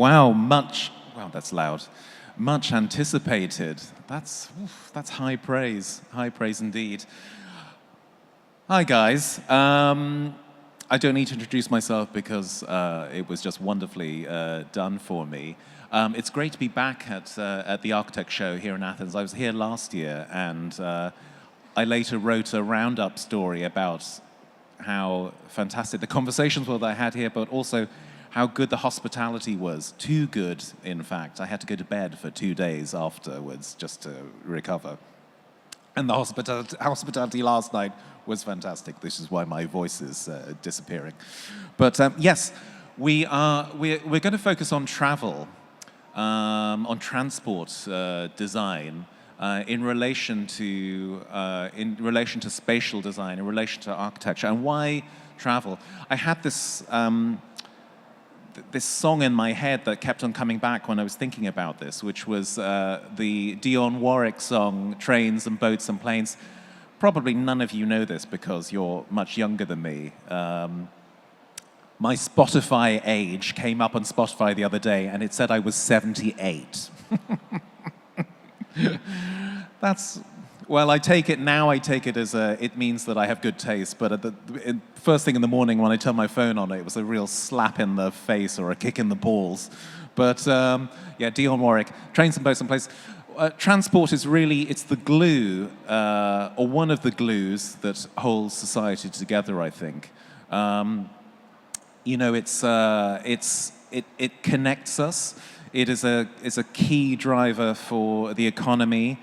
Wow, wow, that's loud. Much anticipated. That's high praise indeed. Hi guys. I don't need to introduce myself because it was just wonderfully done for me. It's great to be back at the Architect show here in Athens. I was here last year, and I later wrote a roundup story about how fantastic the conversations were that I had here, but also how good the hospitality was. Too good, in fact. I had to go to bed for 2 days afterwards just to recover. And the hospitality last night was fantastic. This is why my voice is disappearing. But yes, we're going to focus on travel, on transport design, in relation to spatial design, in relation to architecture, and why travel. I had this song in my head that kept on coming back when I was thinking about this, which was the 𝗬𝗏𝗏 song, Trains and Boats and Planes. Probably none of you know this because you're much younger than me. My Spotify age came up on Spotify the other day, and it said I was 78. Well, I take it as it means that I have good taste, but first thing in the morning when I turn my phone on, it was a real slap in the face or a kick in the balls. But yeah, 𝗬𝗏𝗏, Trains and Boats and Planes. Transport is really, it's the glue, or one of the glues that holds society together, I think. You know, it connects us. It is a key driver for the economy.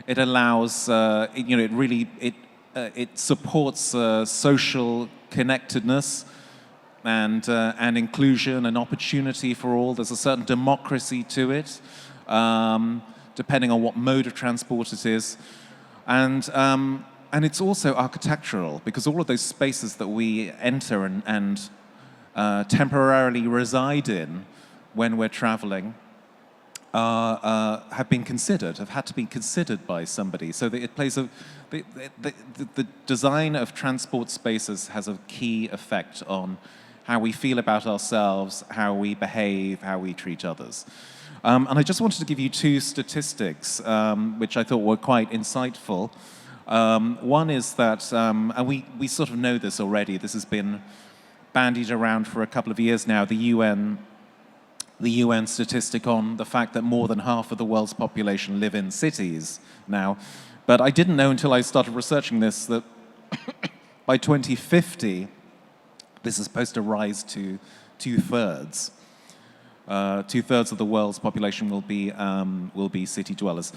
It allows, you know, it supports social connectedness and inclusion and opportunity for all. There's a certain democracy to it, depending on what mode of transport it is. And it's also architectural, because all of those spaces that we enter and temporarily reside in when we're traveling have had to be considered by somebody. So that it plays the design of transport spaces has a key effect on how we feel about ourselves, how we behave, how we treat others. And I just wanted to give you two statistics, which I thought were quite insightful. One is that, and we sort of know this already, this has been bandied around for a couple of years now, the UN statistic on the fact that more than half of the world's population live in cities now. But I didn't know until I started researching this that by 2050, this is supposed to rise to two-thirds. Two-thirds of the world's population will be city dwellers.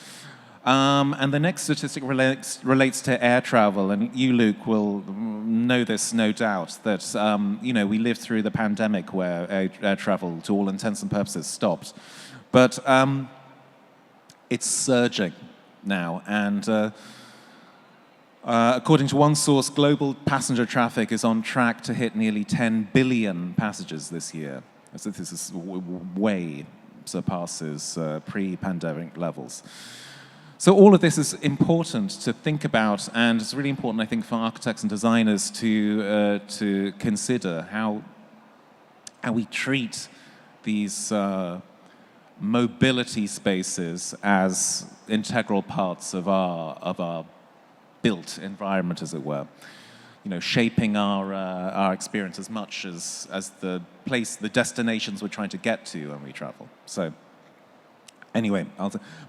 And the next statistic relates to air travel, and you, Luke, will know this, no doubt, that you know, we lived through the pandemic where air travel, to all intents and purposes, stopped. But it's surging now, and according to one source, global passenger traffic is on track to hit nearly 10 billion passengers this year. So this is way surpasses pre-pandemic levels. So all of this is important to think about, and it's really important, I think, for architects and designers to consider how we treat these mobility spaces as integral parts of our built environment, as it were. You know, shaping our experience as much as the destinations we're trying to get to when we travel. So. Anyway,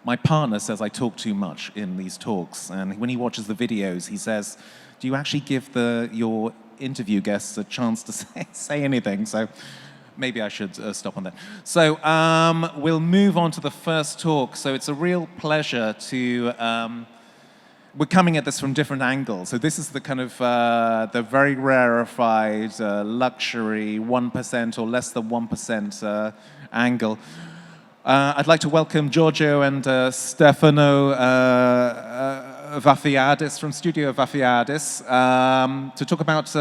my partner says I talk too much in these talks, and when he watches the videos, he says, do you actually give your interview guests a chance to say anything? So maybe I should stop on that. So we'll move on to the first talk. So it's a real pleasure to, we're coming at this from different angles. So this is the kind of, the very rarefied, luxury, 1% or less than 1% angle. I'd like to welcome Giorgio and Stefano Vafiadis from Studio Vafiadis to talk about,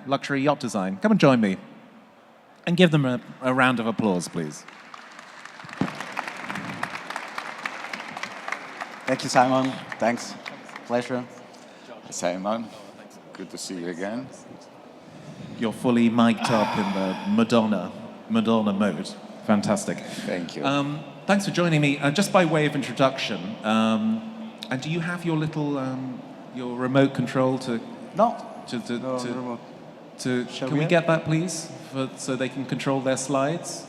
luxury yacht design. Come and join me. And give them a round of applause, please. Thank you, Simon. Thanks. Pleasure. Simon, good to see you again. You're fully mic'd up in the Madonna mode. Fantastic. Thank you. Thanks for joining me. Just by way of introduction, and do you have your little your remote control to? No. No remote. Can we get that, please, so they can control their slides?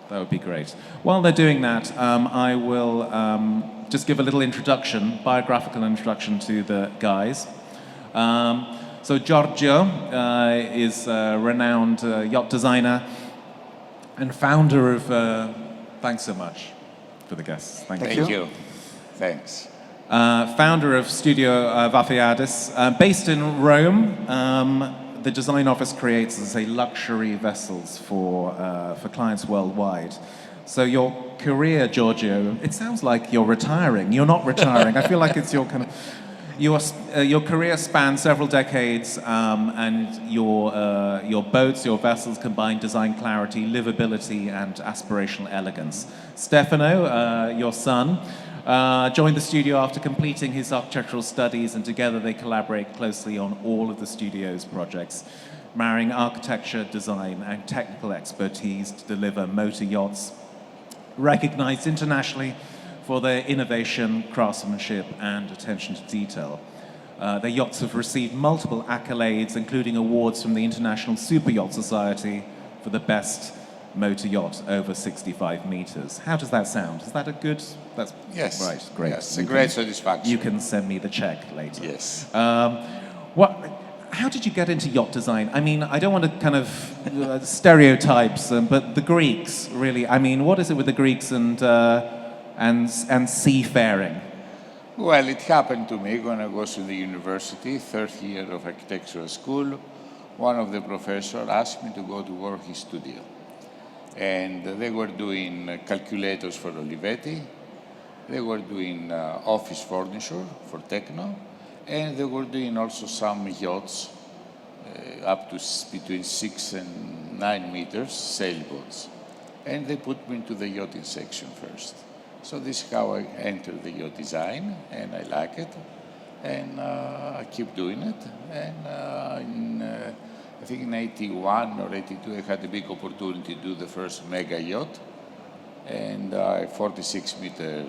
That would be great. While they're doing that, I will just give a little introduction, biographical introduction to the guys. So Giorgio is a renowned yacht designer and founder of... thanks so much for the guests. Thank you. Thanks. Founder of Studio Vafiadis, based in Rome. The design office creates, as I say, luxury vessels for clients worldwide. So your career, Giorgio, it sounds like you're retiring. You're not retiring. I feel like it's your kind of... Your career spans several decades, and your boats, your vessels combine design clarity, livability, and aspirational elegance. Stefano, your son, joined the studio after completing his architectural studies, and together they collaborate closely on all of the studio's projects, marrying architecture, design, and technical expertise to deliver motor yachts, recognized internationally for their innovation, craftsmanship, and attention to detail. Their yachts have received multiple accolades, including awards from the International Super Yacht Society for the best motor yacht over 65 meters. How does that sound? Is that a good... That's Yes. Right, great. Yes, a great satisfaction. You can send me the check later. Yes. How did you get into yacht design? I mean, I don't want to kind of stereotypes, but the Greeks, really. I mean, what is it with the Greeks and seafaring? Well, it happened to me when I was in the university, third year of architectural school. One of the professors asked me to go to work his studio. And they were doing calculators for Olivetti. They were doing office furniture for Techno. And they were doing also some yachts up to between 6 and 9 meters, sailboats. And they put me into the yachting section first. So this is how I entered the yacht design, and I like it. And I keep doing it. And I think in 81 or 82, I had a big opportunity to do the first mega yacht, and a 46-meter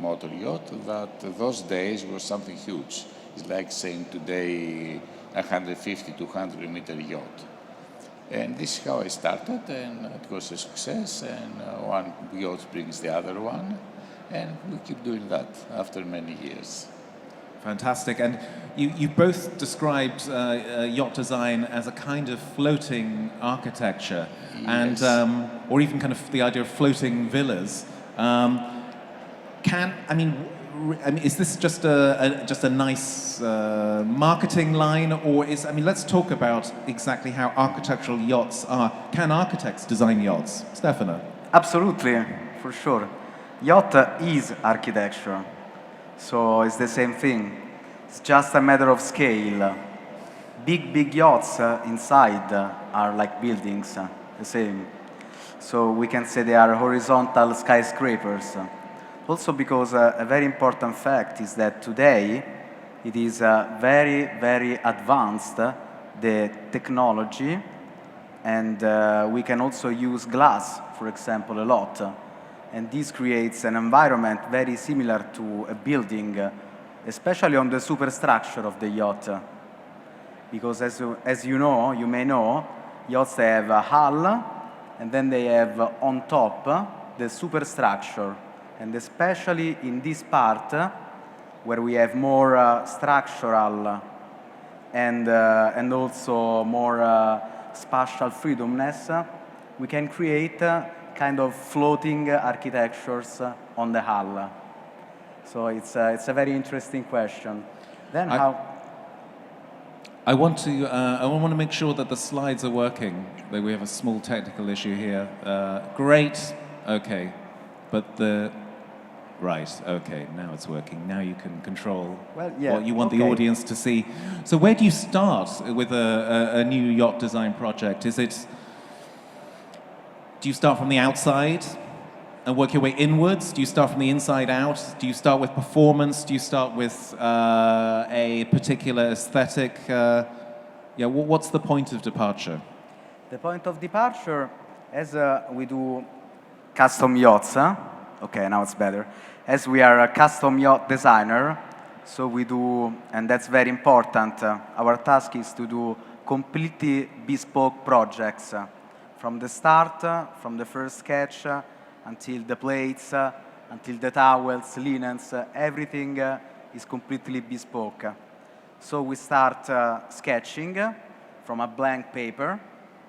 motor yacht. That those days was something huge. It's like saying today 150, 200-meter yacht. And this is how I started, and it was a success, and one yacht brings the other one, and we keep doing that after many years. Fantastic. And you both described yacht design as a kind of floating architecture, Yes. and or even kind of the idea of floating villas. Is this just a nice marketing line, or is? I mean, let's talk about exactly how architectural yachts are. Can architects design yachts, Stefano? Absolutely, for sure. Yacht is architecture. So it's the same thing. It's just a matter of scale. Big yachts inside are like buildings, the same. So we can say they are horizontal skyscrapers. Also because a very important fact is that today it is very advanced, the technology, and we can also use glass, for example, a lot. And this creates an environment very similar to a building, especially on the superstructure of the yacht. Because as you know, you may know, yachts have a hull, and then they have on top the superstructure. And especially in this part, where we have more structural and also more spatial freedomness, we can create kind of floating architectures on the hull. So it's a very interesting question. Then I want to make sure that the slides are working. That we have a small technical issue here. Great. Okay. But right, okay, now it's working. Now you can control what you want the audience to see. So where do you start with a new yacht design project? Do you start from the outside and work your way inwards? Do you start from the inside out? Do you start with performance? Do you start with a particular aesthetic? What's the point of departure? The point of departure As we do custom yachts, okay, now it's better. As we are a custom yacht designer, so we do, and that's very important, our task is to do completely bespoke projects from the start, from the first sketch until the plates, until the towels, linens, everything is completely bespoke. So we start sketching from a blank paper,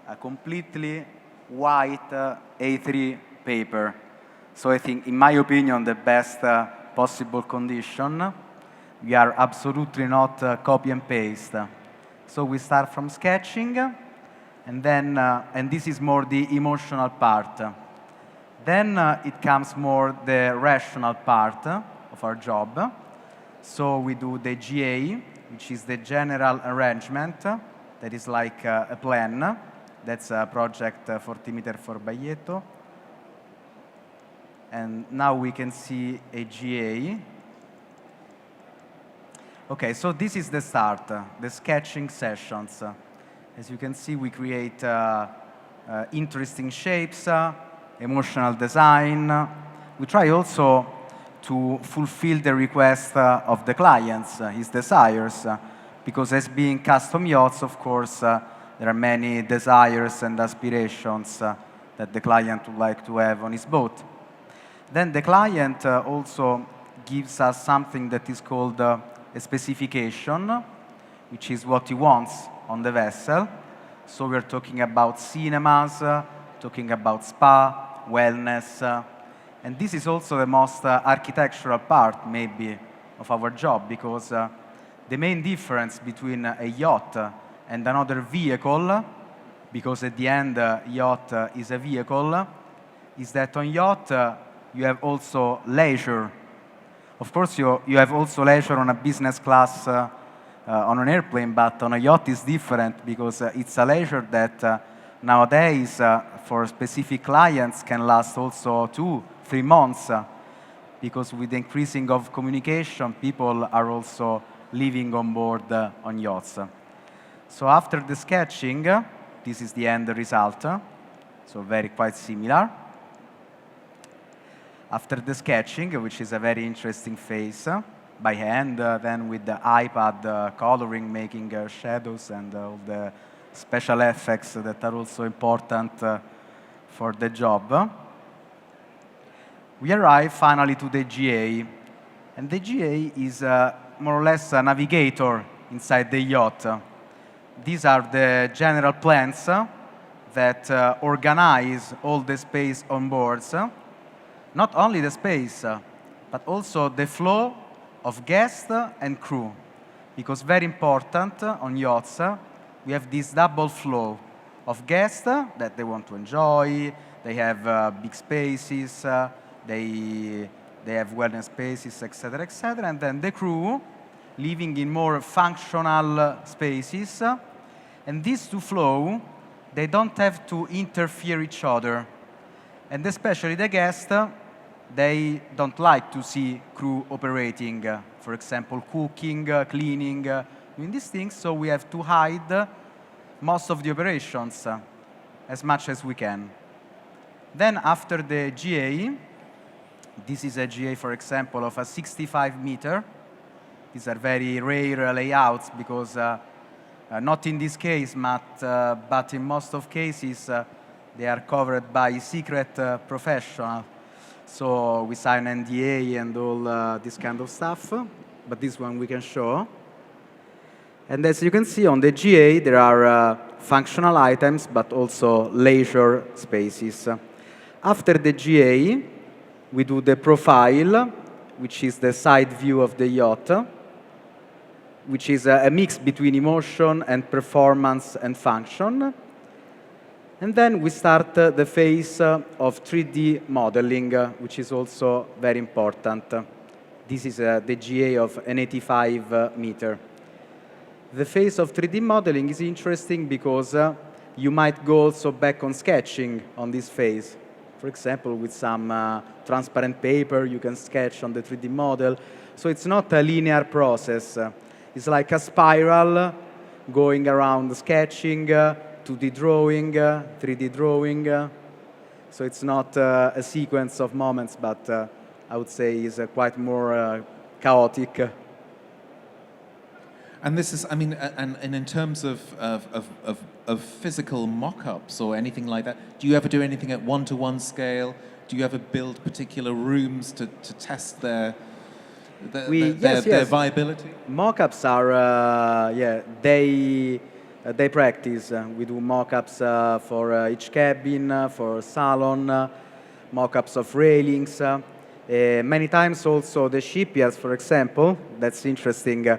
a completely white A3 paper. So I think, in my opinion, the best possible condition. We are absolutely not copy and paste. So we start from sketching, and then, and this is more the emotional part. Then it comes more the rational part of our job. So we do the GA, which is the general arrangement. That is like a plan. That's a project 𝗦𝗻𝗲𝗿𝗁𝗲. And now we can see a GA. Okay, so this is the start, the sketching sessions. As you can see, we create interesting shapes, emotional design. We try also to fulfill the request of the clients, his desires, because as being custom yachts, of course, there are many desires and aspirations that the client would like to have on his boat. Then the client also gives us something that is called a specification, which is what he wants on the vessel. So we're talking about cinemas, talking about spa, wellness, and this is also the most architectural part, maybe, of our job, because the main difference between a yacht and another vehicle, because at the end, yacht is a vehicle, is that on yacht, you have also leisure. Of course, you have also leisure on a business class on an airplane, but on a yacht is different because it's a leisure that nowadays, for specific clients, can last also 2-3 months, because with the increasing of communication, people are also living on board on yachts. So after the sketching, this is the end result, so quite similar. After the sketching, which is a very interesting phase, by hand, then with the iPad coloring, making shadows and all the special effects that are also important for the job. We arrive finally to the GA, and the GA is more or less a navigator inside the yacht. These are the general plans that organize all the space on board. Not only the space, but also the flow of guests and crew. Because very important on yachts, we have this double flow of guests that they want to enjoy, they have big spaces, they have wellness spaces, etc., etc., and then the crew living in more functional spaces. And these two flow, they don't have to interfere each other. And especially the guests, they don't like to see crew operating, for example, cooking, cleaning, doing these things, so we have to hide most of the operations as much as we can. Then after the GA, this is a GA, for example, of a 65 meter. These are very rare layouts because not in this case, but in most of cases, they are covered by secret professional. So we sign NDA and all this kind of stuff, but this one we can show. And as you can see on the GA, there are functional items, but also leisure spaces. After the GA, we do the profile, which is the side view of the yacht, which is a mix between emotion and performance and function. And then we start the phase of 3D modeling, which is also very important. This is the GA of an 85 meter. The phase of 3D modeling is interesting because you might go also back on sketching on this phase. For example, with some transparent paper, you can sketch on the 3D model. So it's not a linear process. It's like a spiral going around sketching, 2D drawing, 3D drawing, So it's not a sequence of moments, but I would say is quite more chaotic. And this is, I mean, and in terms of physical mock-ups or anything like that, do you ever do anything at one-to-one scale? Do you ever build particular rooms to test their viability? Mock-ups are, they practice. We do mock-ups for each cabin, for salon, mock-ups of railings. Many times also the shipyards, for example, that's interesting.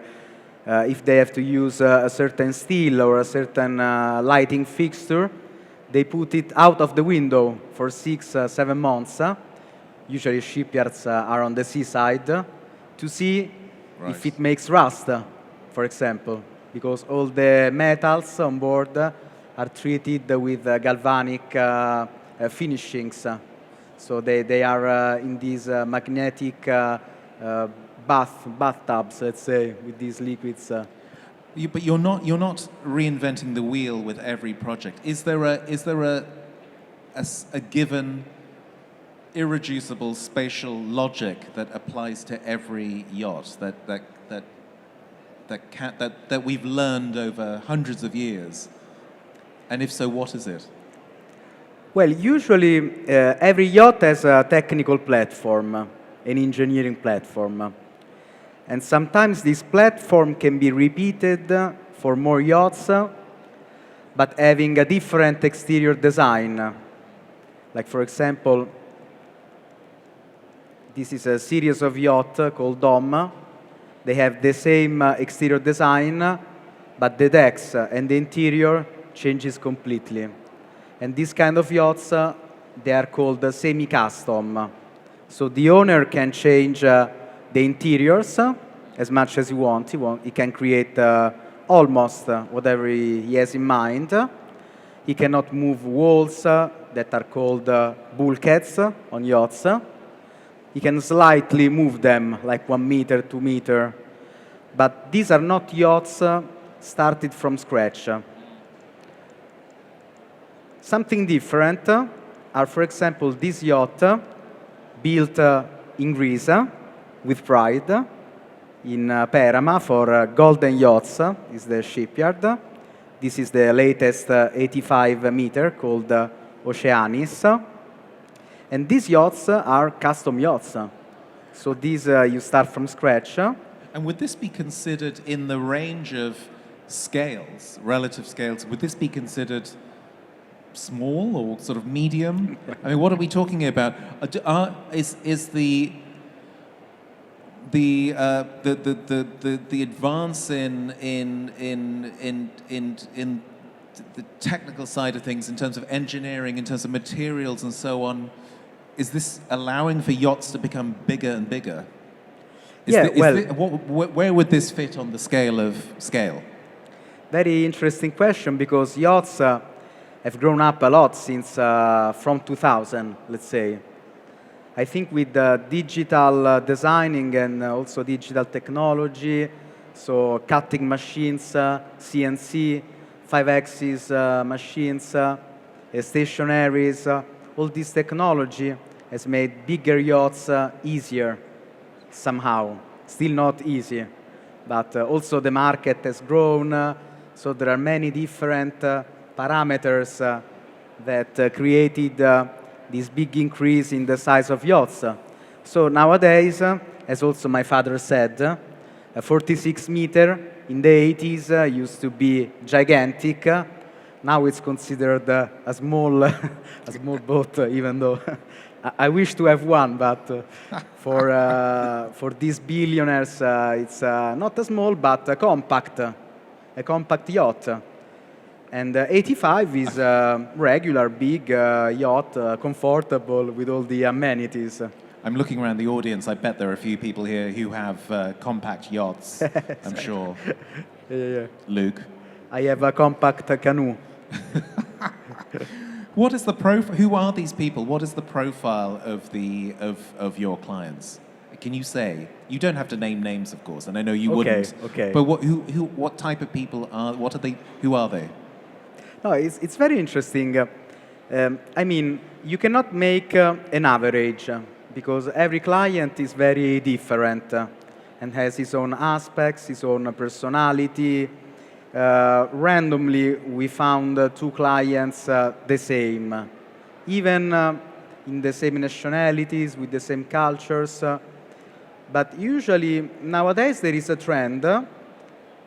If they have to use a certain steel or a certain lighting fixture, they put it out of the window for 6-7 months. Usually shipyards are on the seaside to see if it makes rust, for example, because all the metals on board are treated with galvanic finishings. So they are in these magnetic bathtubs, let's say, with these liquids. But you're not reinventing the wheel with every project. Is there a given irreducible spatial logic that applies to every yacht that we've learned over hundreds of years? And if so, what is it? Well, usually every yacht has a technical platform, an engineering platform. And sometimes this platform can be repeated for more yachts, but having a different exterior design. Like, for example, this is a series of yachts called Dom. They have the same exterior design, but the decks and the interior changes completely. And these kind of yachts, they are called semi-custom. So the owner can change the interiors as much as he wants. He can create almost whatever he has in mind. He cannot move walls that are called bulkheads on yachts. He can slightly move them, like 1 meter, 2 meter. But these are not yachts started from scratch. Something different are, for example, this yacht built in Greece with pride in Perama for Golden Yachts is the shipyard. This is the latest 85 meter called Oceanis. And these yachts are custom yachts. So these you start from scratch. And would this be considered in the range of scales, relative scales, would this be considered small or sort of medium? I mean, what are we talking about? Is the advance in the technical side of things, in terms of engineering, in terms of materials and so on, is this allowing for yachts to become bigger and bigger? Where would this fit on the scale of scale? Very interesting question, because yachts have grown up a lot since from 2000, let's say. I think with digital designing and also digital technology, so cutting machines, CNC, 5-axis machines, stationaries, all this technology has made bigger yachts easier somehow. Still not easy, but also the market has grown, so there are many different parameters that created this big increase in the size of yachts. So nowadays, as also my father said, a 46 meter in the 80s used to be gigantic. Now it's considered a small, a small boat, even though I wish to have one, but for these billionaires, it's not a small, but a compact yacht. And 85 is a regular, big yacht, comfortable with all the amenities. I'm looking around the audience. I bet there are a few people here who have compact yachts, I'm sure. Yeah. Luke? I have a compact canoe. What is the who are these people? What is the profile of your clients? Can you say? You don't have to name names, of course, and I know you wouldn't. Okay. But what type of people are? What are they? Who are they? No, it's very interesting. I mean, you cannot make an average because every client is very different and has his own aspects, his own personality. Randomly, we found two clients the same, even in the same nationalities, with the same cultures. But usually, nowadays, there is a trend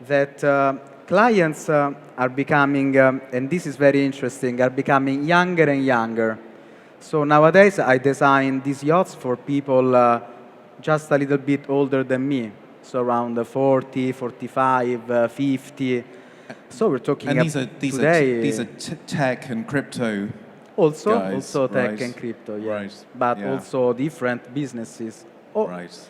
that clients are becoming, and this is very interesting, are becoming younger and younger. So nowadays, I design these yachts for people just a little bit older than me, so around 40, 45, 50. So we're talking And about these are tech and crypto also, guys, also tech right. and crypto, yeah. Right, But yeah. also different businesses. Right.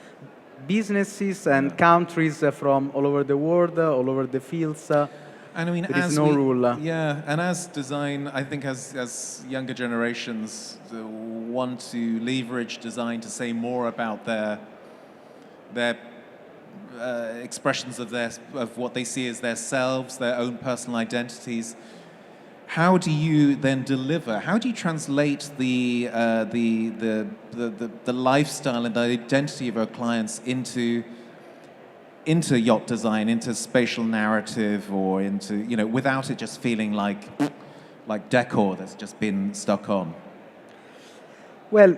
Businesses and countries from all over the world, all over the fields. And I mean, there is no rule. Yeah, and as design, I think as younger generations want to leverage design to say more about their expressions of what they see as their selves, their own personal identities. How do you then deliver? How do you translate the lifestyle and the identity of our clients into yacht design, into spatial narrative, or into, you know, without it just feeling like decor that's just been stuck on? Well,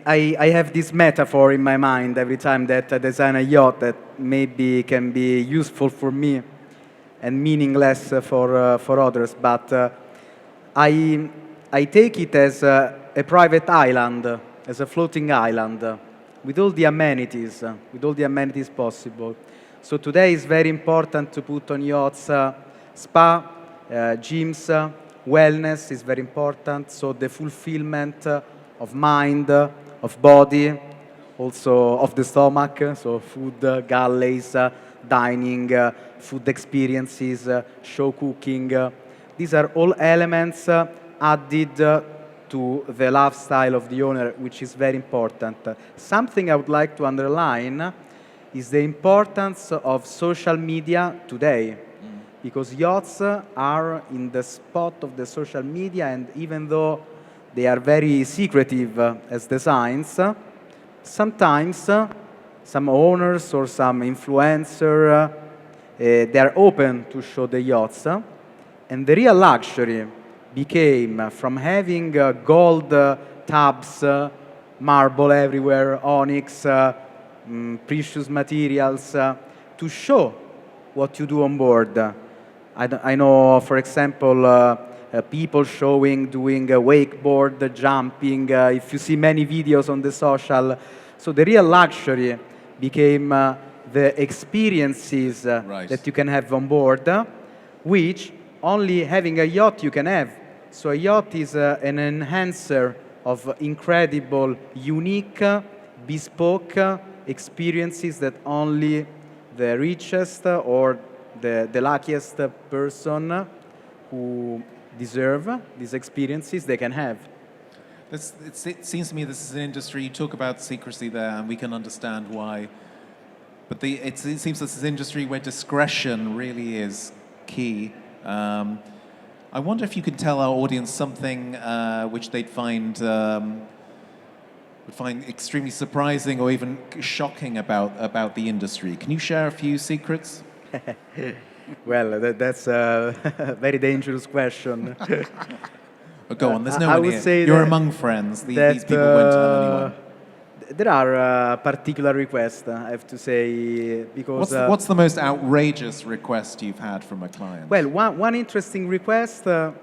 I have this metaphor in my mind every time that I design a yacht that maybe can be useful for me and meaningless for others. But I take it as a private island, as a floating island, with all the amenities possible. So today is very important to put on yachts spa, gyms, wellness is very important. So the fulfillment of mind, of body, also of the stomach, so food, galleys, dining, food experiences, show cooking. These are all elements added to the lifestyle of the owner, which is very important. Something I would like to underline is the importance of social media today, because yachts are in the spot of the social media, and even though they are very secretive as designs, sometimes some owners or some influencer, they are open to show the yachts. And the real luxury became from having gold tubs, marble everywhere, onyx, precious materials, to show what you do on board. I know, for example, people doing wakeboard, jumping. If you see many videos on the social, so the real luxury became the experiences that you can have on board, which only having a yacht you can have. So a yacht is an enhancer of incredible, unique, bespoke experiences that only the richest or the luckiest person who deserve these experiences they can have. It seems to me this is an industry, you talk about secrecy there, and we can understand why. But it seems this is an industry where discretion really is key. I wonder if you could tell our audience something which they'd find extremely surprising or even shocking about the industry. Can you share a few secrets? Well, that's a very dangerous question. But go on, there's no I one would here. say You're that- among friends. These people won't tell anyone. There are particular requests, I have to say, because... What's the most outrageous request you've had from a client? Well, one interesting request that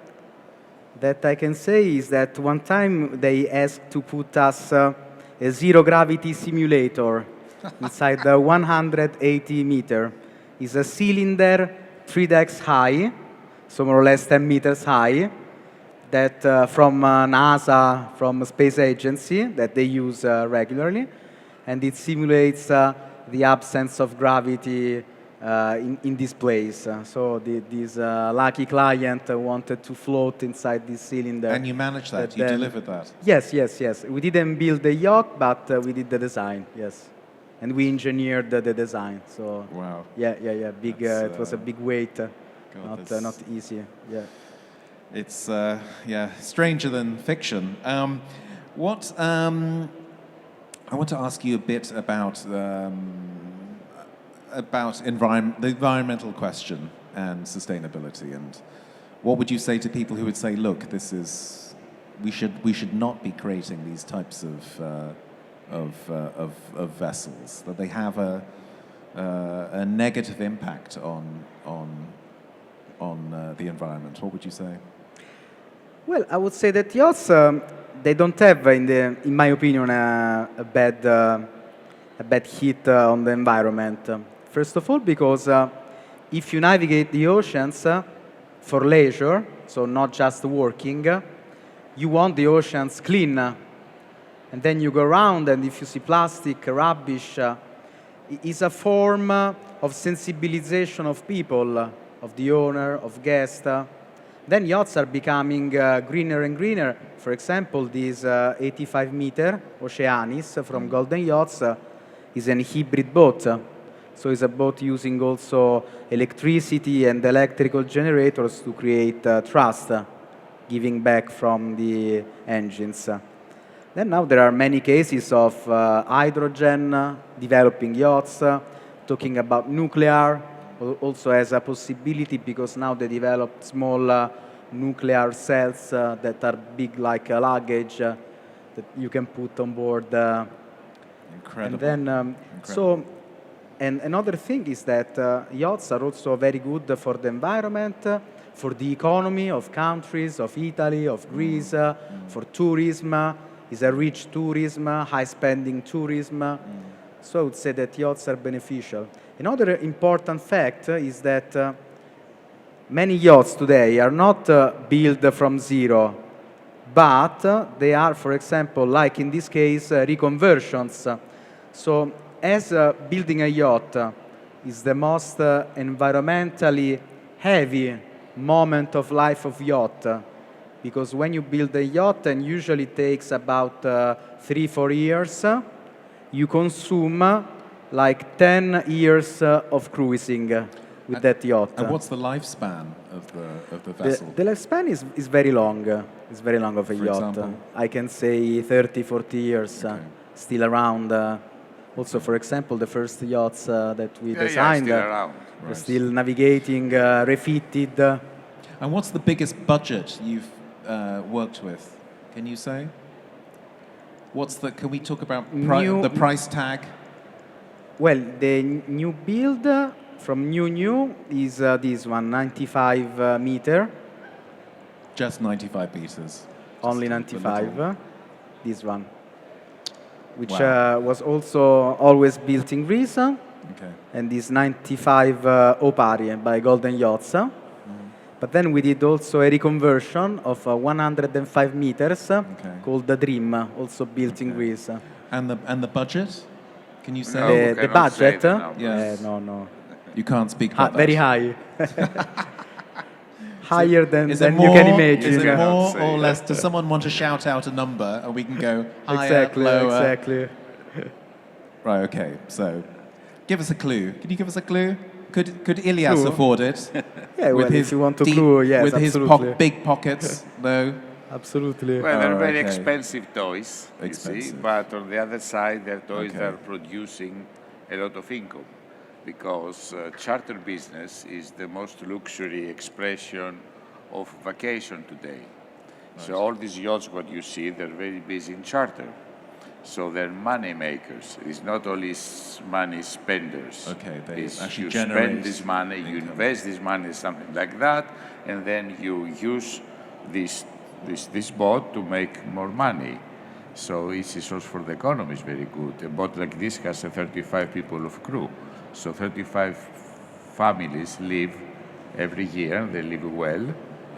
I can say is that one time they asked to put us a zero-gravity simulator inside the 180 meter. It's a cylinder 3 decks high, so more or less 10 meters high, that from NASA, from a space agency, that they use regularly. And it simulates the absence of gravity in this place. So this lucky client wanted to float inside this cylinder. And you managed that? You delivered that? Yes, yes, yes. We didn't build the yacht, but we did the design, yes. And we engineered the design. So wow. Yeah. Big. It was a big weight. God, Not easy. Yeah. It's yeah, stranger than fiction. I want to ask you a bit about the environmental question and sustainability. And what would you say to people who would say, look, we should not be creating these types of vessels, that they have a negative impact on the environment? What would you say? Well, I would say that yachts, they don't have, in my opinion, a bad hit on the environment. First of all, because if you navigate the oceans for leisure, so not just working, you want the oceans clean. And then you go around, and if you see plastic, rubbish, it's a form of sensibilization of people, of the owner, of guests. Then yachts are becoming greener and greener. For example, this 85-meter Oceanis from Golden Yachts is an hybrid boat. So it's a boat using also electricity and electrical generators to create thrust, giving back from the engines. Then now there are many cases of hydrogen developing yachts, talking about nuclear, also as a possibility because now they developed small nuclear cells that are big like a luggage that you can put on board. Incredible. And then, and another thing is that yachts are also very good for the environment, for the economy of countries, of Italy, of Greece, for tourism. It's a rich tourism, high-spending tourism. So I would say that yachts are beneficial. Another important fact is that many yachts today are not built from zero, but they are, for example, like in this case, reconversions. So as building a yacht is the most environmentally heavy moment of life of yacht, because when you build a yacht, and usually it takes about 3-4 years, you consume like 10 years of cruising with that yacht. And what's the lifespan of the vessel? The lifespan is very long. It's very long of a For yacht. example? I can say 30, 40 years, still around. Also, for example, the first yachts that we designed still around. are still navigating, refitted. And what's the biggest budget you've worked with? Can you say? Can we talk about the price tag? Well, the new build from new is this one, 95 meter. Just 95 meters. Only Just a 95. little. This one, which Wow. was also always built in Greece. Okay. And this 95 𝗬𝗲𝗿𝗀 by Golden Yachts. But then we did also a reconversion of 105 meters called the Dream, also built in Greece. And the budget? Can you say? No, we The cannot say budget? the numbers. Yes. No. You can't speak about Very that. high. Higher than Is it you can imagine. Is it Yeah. more Say or that. less? Does someone want to shout out a number and we can go higher, Exactly, lower? exactly. Right. Okay. So, give us a clue. Can you give us a clue? Could Ilias Clue? afford it? Yeah, well, if you want to clue, yes, with absolutely. his big pockets? No. Absolutely. Well, they're very okay. expensive toys, you see, Expensive. but on the other side, their toys Okay. are producing a lot of income because charter business is the most luxury expression of vacation today. So all these yachts, what you see, they're very busy in charter. So they're money makers. It's not only money spenders. Okay, they It's actually you generate spend this money, you income. invest this money, something like that, and then you use this boat to make more money. So it's a source for the economy is very good. A boat like this has 35 people of crew. So 35 families live every year, they live well,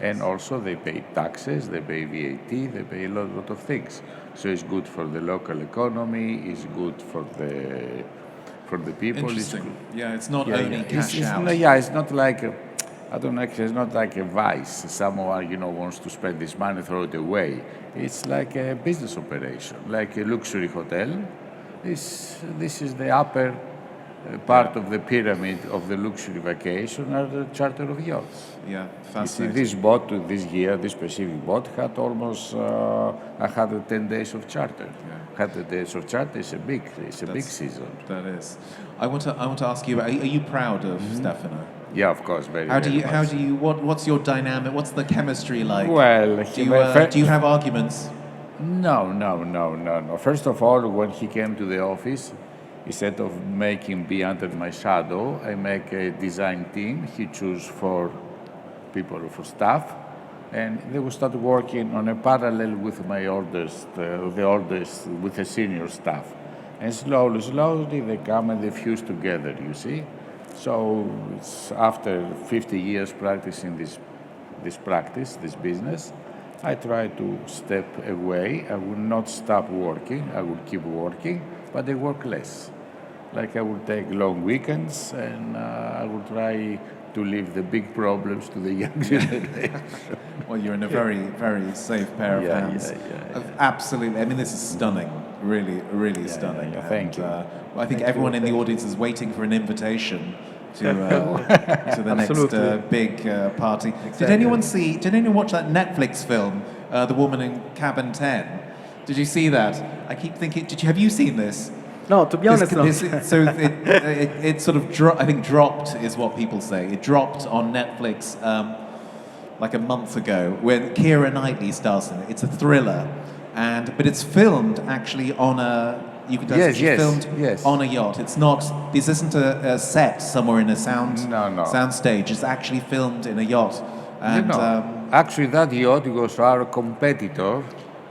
and also they pay taxes, they pay VAT, they pay a lot of things. So it's good for the local economy, it's good for the people. It's Interesting. good. Yeah, it's not Yeah, only yeah. cash out. It's not like I don't know. It's not like a vice. Someone wants to spend this money, throw it away. It's like a business operation, like a luxury hotel. This is the upper part of the pyramid of the luxury vacation are the charter of yachts. Yeah, You see, fascinating. this boat this year, this specific boat, had almost 110 days of charter. 100 days of charter is a big season. That is. I want to ask you, are you proud of Stefano? Yeah, of course, very. How do much. you what's your dynamic? What's the chemistry like? Well, do you have arguments? No. First of all, when he came to the office, instead of making be under my shadow, I make a design team. He choose 4 people for staff, and they will start working on a parallel with my orders, the orders with the senior staff. And slowly they come and they fuse together, you see. So it's after 50 years practicing this business, I try to step away. I will not stop working. I will keep working, but I work less. Like I will take long weekends, and I will try to leave the big problems to the young generation. Well, you're in a very, very safe pair of hands. Absolutely. I mean, this is stunning. Really stunning. Yeah. Thank you. I think everyone in the audience is waiting for an invitation to the next big party. Did anyone watch that Netflix film, The Woman in Cabin 10? Did you see that? I keep thinking, have you seen this? No, to be honest, no. So it sort of dropped is what people say. It dropped on Netflix like a month ago, when Keira Knightley stars in it. It's a thriller, but it's filmed actually on a. You can filmed on a yacht. It's not. This isn't a set somewhere in a sound stage. It's actually filmed in a yacht. And actually, that yacht was our competitor.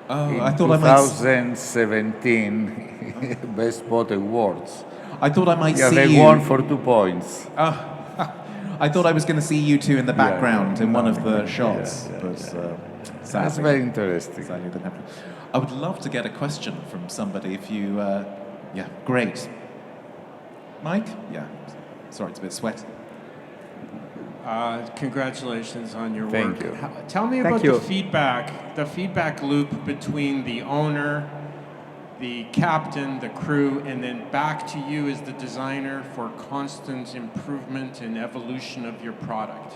In I thought 2017 Best Boat Awards. I thought I might see you. Yeah, they won for 2 points. I thought I was going to see you two in the background in one of the shots. That's very interesting. Sadly, didn't happen. I would love to get a question from somebody if you... great. Mike? Yeah. Sorry, it's a bit sweaty. Congratulations on your work. Thank you. Tell me about the feedback loop between the owner, the captain, the crew, and then back to you as the designer for constant improvement and evolution of your product.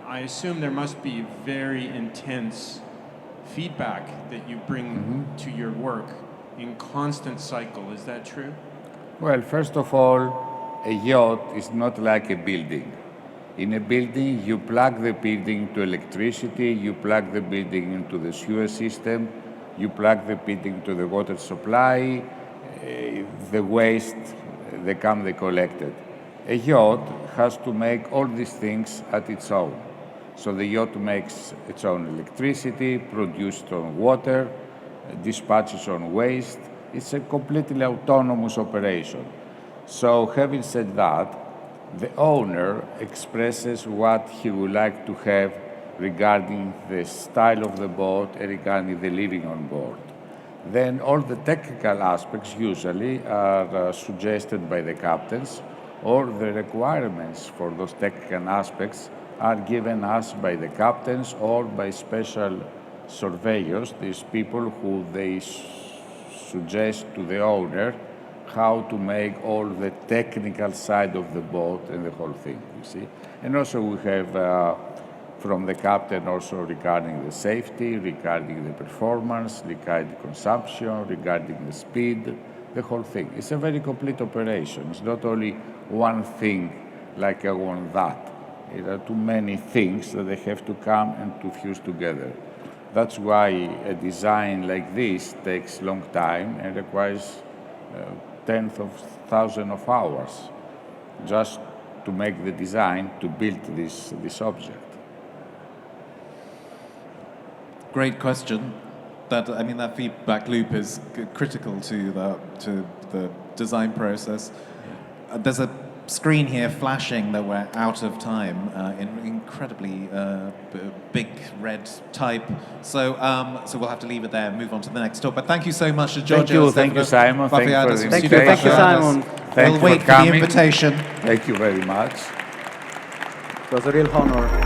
I assume there must be very intense feedback that you bring to your work in constant cycle. Is that true? Well, first of all, a yacht is not like a building. In a building, you plug the building to electricity, you plug the building into the sewer system, you plug the building to the water supply, the waste, they collected. A yacht has to make all these things at its own. So the yacht makes its own electricity, produces its own water, dispatches on waste. It's a completely autonomous operation. So having said that, the owner expresses what he would like to have regarding the style of the boat and regarding the living on board. Then all the technical aspects usually are suggested by the captains, or the requirements for those technical aspects are given us by the captains or by special surveyors, these people who they suggest to the owner how to make all the technical side of the boat and the whole thing, you see. And also we have from the captain also regarding the safety, regarding the performance, regarding consumption, regarding the speed, the whole thing. It's a very complete operation. It's not only one thing like I want that. There are too many things that they have to come and to fuse together. That's why a design like this takes long time and requires tens of thousands of hours just to make the design to build this object. Great question. That feedback loop is critical to the design process. There's a screen here flashing that we're out of time in incredibly big red type. So we'll have to leave it there and move on to the next talk. But thank you so much to Giorgio. Thank you, Simon. Thank you, Thank you, Simon. We'll wait for the invitation. Thank you very much. It was a real honor.